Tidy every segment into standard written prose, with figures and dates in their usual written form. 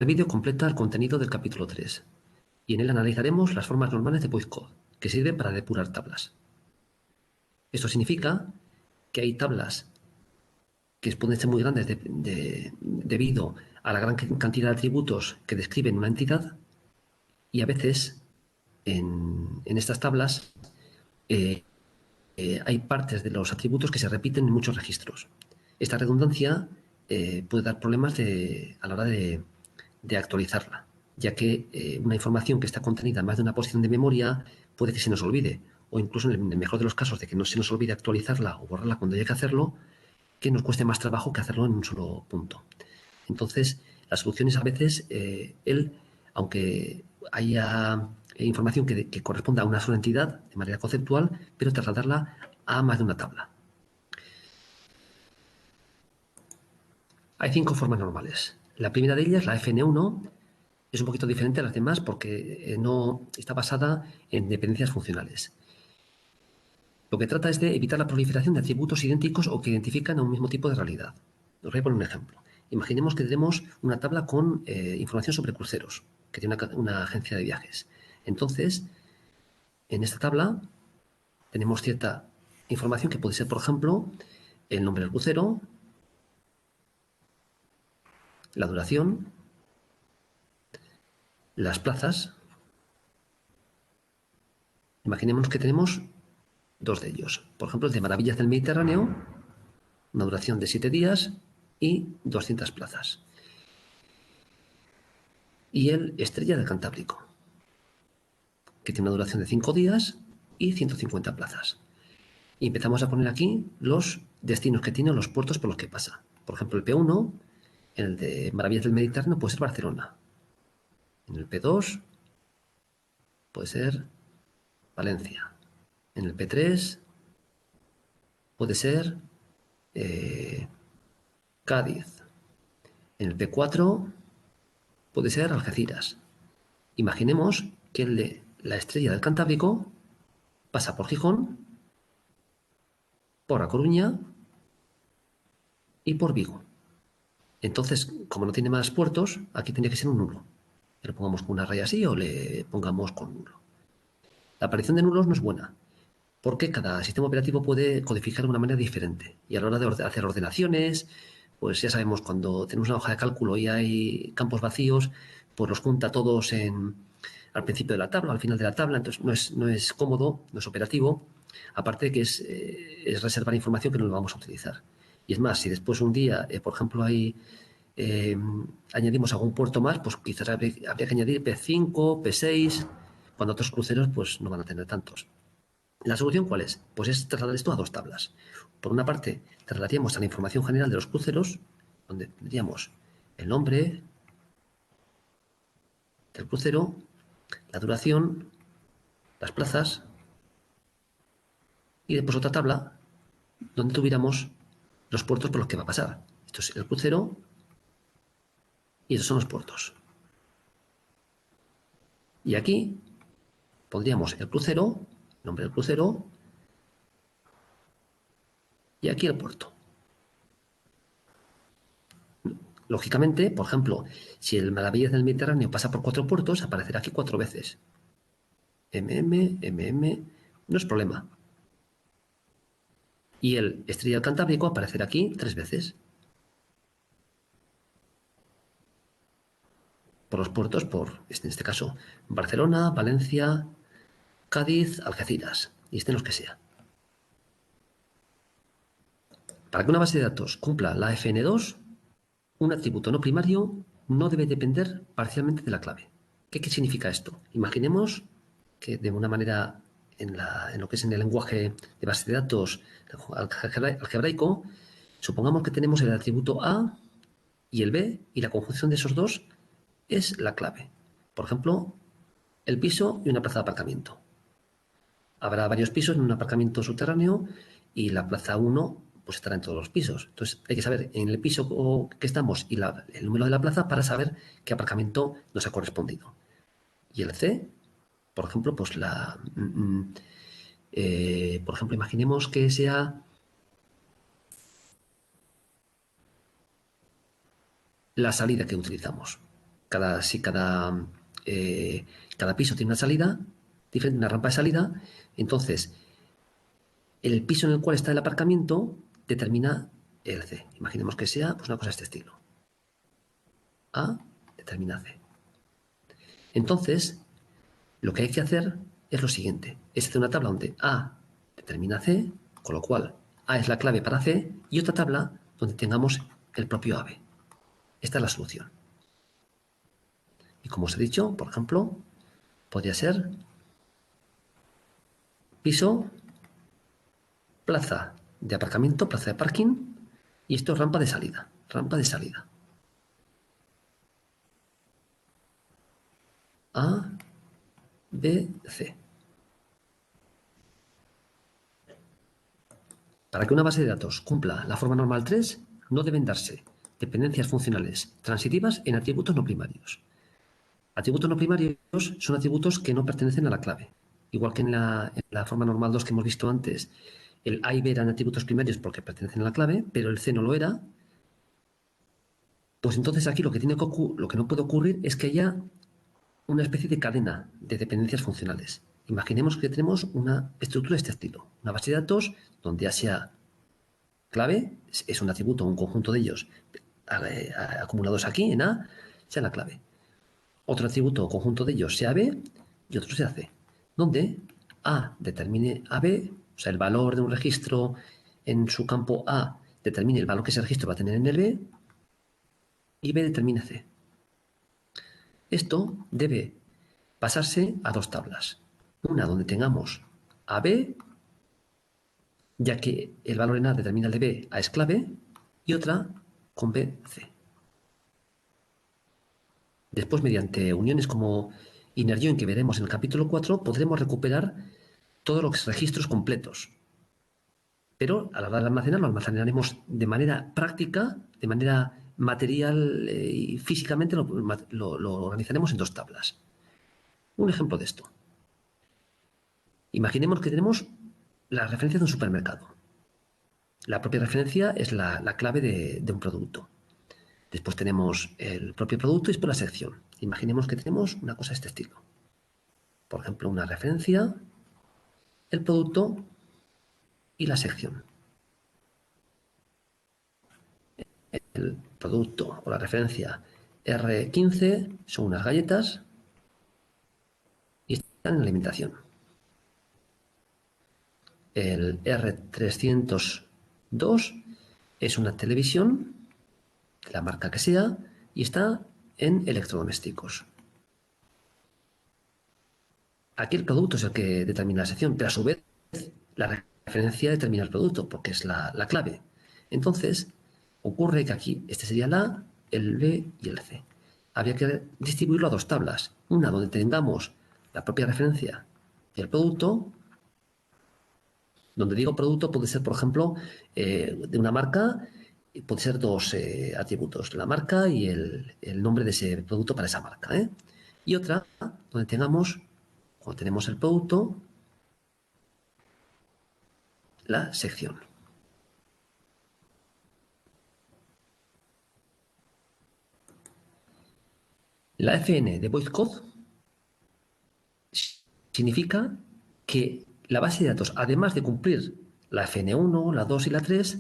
vídeo completa el contenido del capítulo 3 y en él analizaremos las formas normales de Voidcode, que sirven para depurar tablas. Esto significa que hay tablas que pueden ser muy grandes debido a la gran cantidad de atributos que describen una entidad, y a veces en estas tablas hay partes de los atributos que se repiten en muchos registros. Esta redundancia puede dar problemas a la hora de actualizarla, ya que una información que está contenida en más de una posición de memoria puede que se nos olvide, o incluso en el mejor de los casos de que no se nos olvide actualizarla o borrarla cuando haya que hacerlo, que nos cueste más trabajo que hacerlo en un solo punto. Entonces, la solución es a veces aunque haya información que corresponda a una sola entidad de manera conceptual, pero trasladarla a más de una tabla. Hay 5 formas normales. La primera de ellas, la FN1, es un poquito diferente a las demás porque no está basada en dependencias funcionales. Lo que trata es de evitar la proliferación de atributos idénticos o que identifican a un mismo tipo de realidad. Os voy a poner un ejemplo. Imaginemos que tenemos una tabla con información sobre cruceros, que tiene una agencia de viajes. Entonces, en esta tabla tenemos cierta información que puede ser, por ejemplo, el nombre del crucero, la duración, las plazas. Imaginemos que tenemos 2 de ellos. Por ejemplo, el de Maravillas del Mediterráneo, una duración de 7 días y 200 plazas. Y el Estrella del Cantábrico, que tiene una duración de 5 días y 150 plazas. Y empezamos a poner aquí los destinos que tienen los puertos por los que pasa. Por ejemplo, el P1, en el de Maravillas del Mediterráneo, puede ser Barcelona. En el P2 puede ser Valencia. En el P3 puede ser Cádiz. En el P4 puede ser Algeciras. Imaginemos que el de la Estrella del Cantábrico pasa por Gijón, por A Coruña y por Vigo. Entonces, como no tiene más puertos, aquí tiene que ser un nulo. Que lo pongamos con una raya así o le pongamos con nulo. La aparición de nulos no es buena, porque cada sistema operativo puede codificar de una manera diferente. Y a la hora de hacer ordenaciones, pues ya sabemos, cuando tenemos una hoja de cálculo y hay campos vacíos, pues los junta todos al principio de la tabla, al final de la tabla, entonces no es cómodo, no es operativo, aparte de que es reservar información que no lo vamos a utilizar. Y es más, si después un día, por ejemplo, añadimos algún puerto más, pues quizás habría que añadir P5, P6, cuando otros cruceros pues no van a tener tantos. ¿La solución cuál es? Pues es trasladar esto a 2 tablas. Por una parte, trasladaríamos a la información general de los cruceros, donde tendríamos el nombre del crucero, la duración, las plazas, y después otra tabla donde tuviéramos los puertos por los que va a pasar. Esto es el crucero y estos son los puertos. Y aquí pondríamos el crucero, nombre del crucero, y aquí el puerto. Lógicamente, por ejemplo, si el Maravillas del Mediterráneo pasa por 4 puertos, aparecerá aquí 4 veces. No es problema. Y el Estrella del Cantábrico aparecerá aquí 3 veces. Por los puertos, en este caso, Barcelona, Valencia, Cádiz, Algeciras, y estén los que sea. Para que una base de datos cumpla la FN2, un atributo no primario no debe depender parcialmente de la clave. ¿Qué significa esto? Imaginemos que de una manera en lo que es en el lenguaje de base de datos algebraico, supongamos que tenemos el atributo A y el B, y la conjunción de esos dos es la clave. Por ejemplo, el piso y una plaza de aparcamiento. Habrá varios pisos en un aparcamiento subterráneo y la plaza 1 pues estará en todos los pisos. Entonces hay que saber en el piso que estamos y el número de la plaza para saber qué aparcamiento nos ha correspondido. Y el C, por ejemplo, pues por ejemplo, imaginemos que sea la salida que utilizamos. cada piso tiene una salida diferente, una rampa de salida, entonces el piso en el cual está el aparcamiento determina el C. Imaginemos que sea pues, una cosa de este estilo. A determina C. Entonces, lo que hay que hacer es lo siguiente. Es hacer una tabla donde A determina C, con lo cual A es la clave para C, y otra tabla donde tengamos el propio AB. Esta es la solución. Y como os he dicho, por ejemplo, podría ser piso, plaza de aparcamiento, plaza de parking, y esto es rampa de salida. Rampa de salida. A, B, C. Para que una base de datos cumpla la forma normal 3, no deben darse dependencias funcionales transitivas en atributos no primarios. Atributos no primarios son atributos que no pertenecen a la clave. Igual que en la forma normal 2 que hemos visto antes, el A y B eran atributos primarios porque pertenecen a la clave, pero el C no lo era. Pues entonces aquí lo que no puede ocurrir es que haya una especie de cadena de dependencias funcionales. Imaginemos que tenemos una estructura de este estilo, una base de datos donde ya sea clave, es un atributo, un conjunto de ellos acumulados aquí en A, sea la clave. Otro atributo o conjunto de ellos sea B y otro sea C, donde A determine a B, o sea, el valor de un registro en su campo A determine el valor que ese registro va a tener en el B y B determine C. Esto debe pasarse a dos tablas. Una donde tengamos a B, ya que el valor en A determina el de B, A es clave, y otra con B, C. Después, mediante uniones como inner join que veremos en el capítulo 4, podremos recuperar todos los registros completos. Pero a la hora de almacenarlo, lo almacenaremos de manera práctica, de manera material y físicamente lo organizaremos en dos tablas. Un ejemplo de esto. Imaginemos que tenemos la referencia de un supermercado. La propia referencia es la clave de un producto. Después tenemos el propio producto y después la sección. Imaginemos que tenemos una cosa de este estilo. Por ejemplo, una referencia, el producto y la sección. El producto o la referencia R15 son unas galletas y están en la alimentación. El R302 es una televisión, de la marca que sea, y está en electrodomésticos. Aquí el producto es el que determina la sección, pero a su vez la referencia determina el producto, porque es la clave. Entonces, ocurre que aquí este sería el A, el B y el C. Habría que distribuirlo a dos tablas. Una donde tengamos la propia referencia y el producto. Donde digo producto puede ser, por ejemplo, de una marca, puede ser dos atributos, la marca y el nombre de ese producto para esa marca. Y otra donde tengamos, cuando tenemos el producto, la sección. La FN de Void Code significa que la base de datos, además de cumplir la FN1, la 2 y la 3,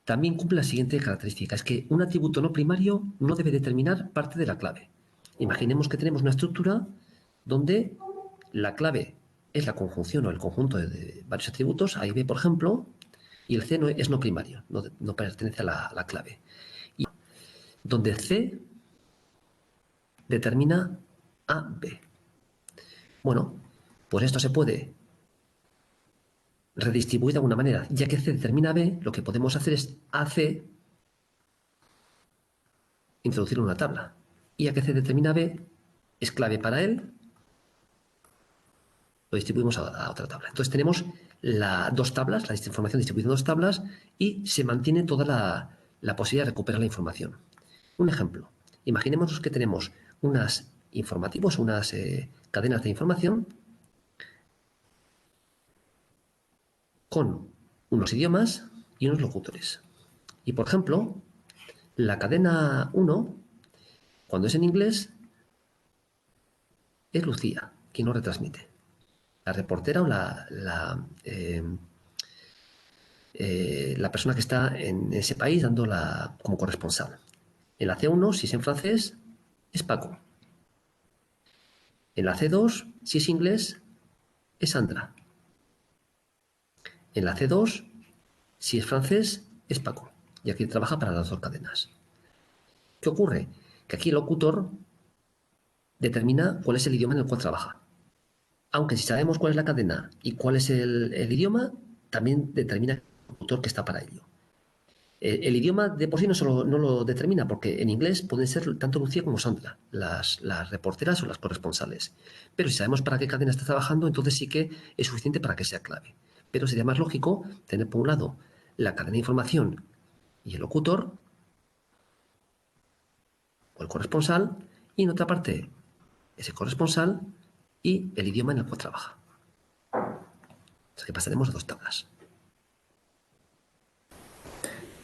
también cumple la siguiente característica, es que un atributo no primario no debe determinar parte de la clave. Imaginemos que tenemos una estructura donde la clave es la conjunción o el conjunto de varios atributos, A y B, por ejemplo, y el C es no primario, no pertenece a la clave. Y donde C determina A, B. Bueno, pues esto se puede redistribuir de alguna manera. Ya que C determina B, lo que podemos hacer es AC introducirlo en una tabla. Y ya que C determina B, es clave para él, lo distribuimos a otra tabla. Entonces tenemos dos tablas, la información distribuida en dos tablas y se mantiene toda la posibilidad de recuperar la información. Un ejemplo. Imaginemos que tenemos unas informativos, unas cadenas de información con unos idiomas y unos locutores. Y por ejemplo, la cadena 1, cuando es en inglés, es Lucía, quien nos retransmite. La reportera o la persona que está en ese país dando como corresponsal. En la C1, si es en francés, es Paco. En la C2, si es inglés, es Sandra. En la C2, si es francés, es Paco. Y aquí trabaja para las dos cadenas. ¿Qué ocurre? Que aquí el locutor determina cuál es el idioma en el cual trabaja. Aunque si sabemos cuál es la cadena y cuál es el idioma, también determina el locutor que está para ello. El idioma de por sí no lo determina, porque en inglés pueden ser tanto Lucía como Sandra, las reporteras o las corresponsales. Pero si sabemos para qué cadena está trabajando, entonces sí que es suficiente para que sea clave. Pero sería más lógico tener por un lado la cadena de información y el locutor o el corresponsal, y en otra parte ese corresponsal y el idioma en el cual trabaja. O sea que pasaremos a dos tablas.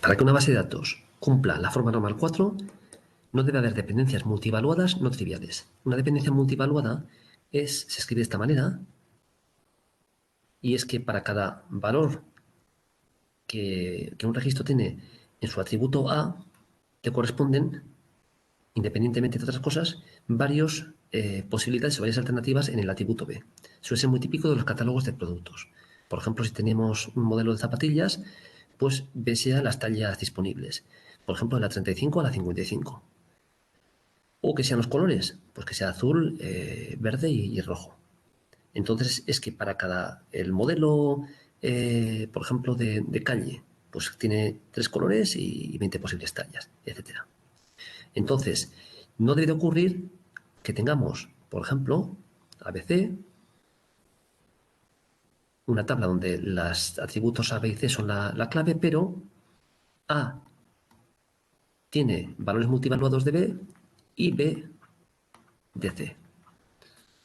Para que una base de datos cumpla la forma normal 4, no debe haber dependencias multivaluadas no triviales. Una dependencia multivaluada se escribe de esta manera, y es que para cada valor que un registro tiene en su atributo A, le corresponden, independientemente de otras cosas, varias posibilidades o varias alternativas en el atributo B. Suele ser muy típico de los catálogos de productos. Por ejemplo, si tenemos un modelo de zapatillas, pues B sean las tallas disponibles. Por ejemplo, de la 35 a la 55. O que sean los colores, pues que sea azul, verde y rojo. Entonces es que para el modelo, por ejemplo, de calle, pues tiene 3 colores y 20 posibles tallas, etcétera. Entonces, no debe de ocurrir que tengamos, por ejemplo, ABC, una tabla donde los atributos A, B y C son la clave, pero A tiene valores multivaluados de B y B de C.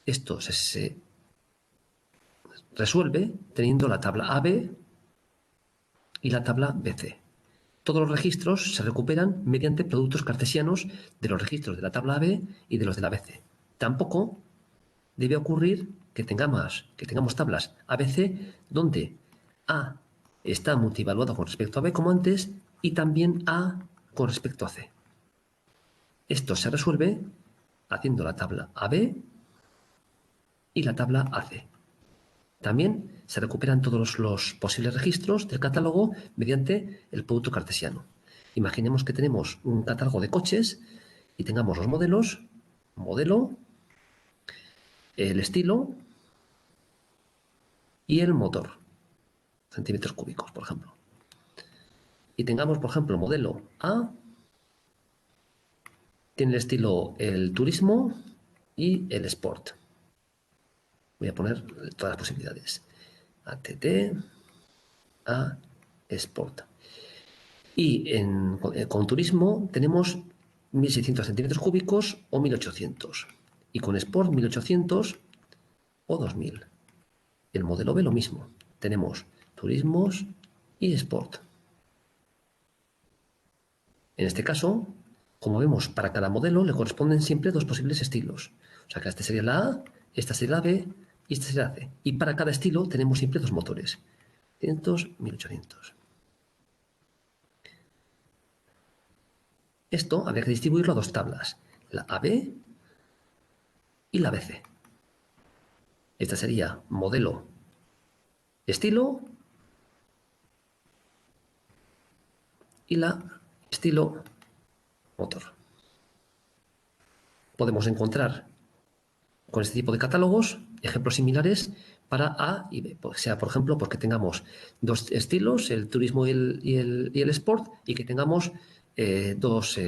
Esto se resuelve teniendo la tabla AB y la tabla BC. Todos los registros se recuperan mediante productos cartesianos de los registros de la tabla AB y de los de la BC. Tampoco debe ocurrir que tengamos tablas ABC donde A está multivaluado con respecto a B como antes y también A con respecto a C. Esto se resuelve haciendo la tabla AB y la tabla AC. También se recuperan todos los posibles registros del catálogo mediante el producto cartesiano. Imaginemos que tenemos un catálogo de coches y tengamos los modelos, modelo, el estilo y el motor, centímetros cúbicos, por ejemplo. Y tengamos, por ejemplo, modelo A, tiene el estilo el turismo y el sport. Voy a poner todas las posibilidades. ATT, A, Sport. Y con turismo tenemos 1.600 centímetros cúbicos o 1.800. Y con Sport 1.800 o 2.000. El modelo B lo mismo. Tenemos turismos y Sport. En este caso, como vemos, para cada modelo le corresponden siempre dos posibles estilos. O sea que esta sería la A, esta sería la B y esta sería la C. Y para cada estilo tenemos siempre dos motores. 500, 1.800. Esto habría que distribuirlo a dos tablas, la AB y la BC. Esta sería modelo, estilo y la estilo motor. Podemos encontrar con este tipo de catálogos ejemplos similares para A y B. Sea, por ejemplo, porque tengamos dos estilos, el turismo y el sport, y que tengamos dos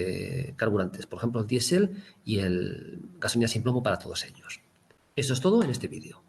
carburantes, por ejemplo, el diésel y el gasolina sin plomo para todos ellos. Eso es todo en este vídeo.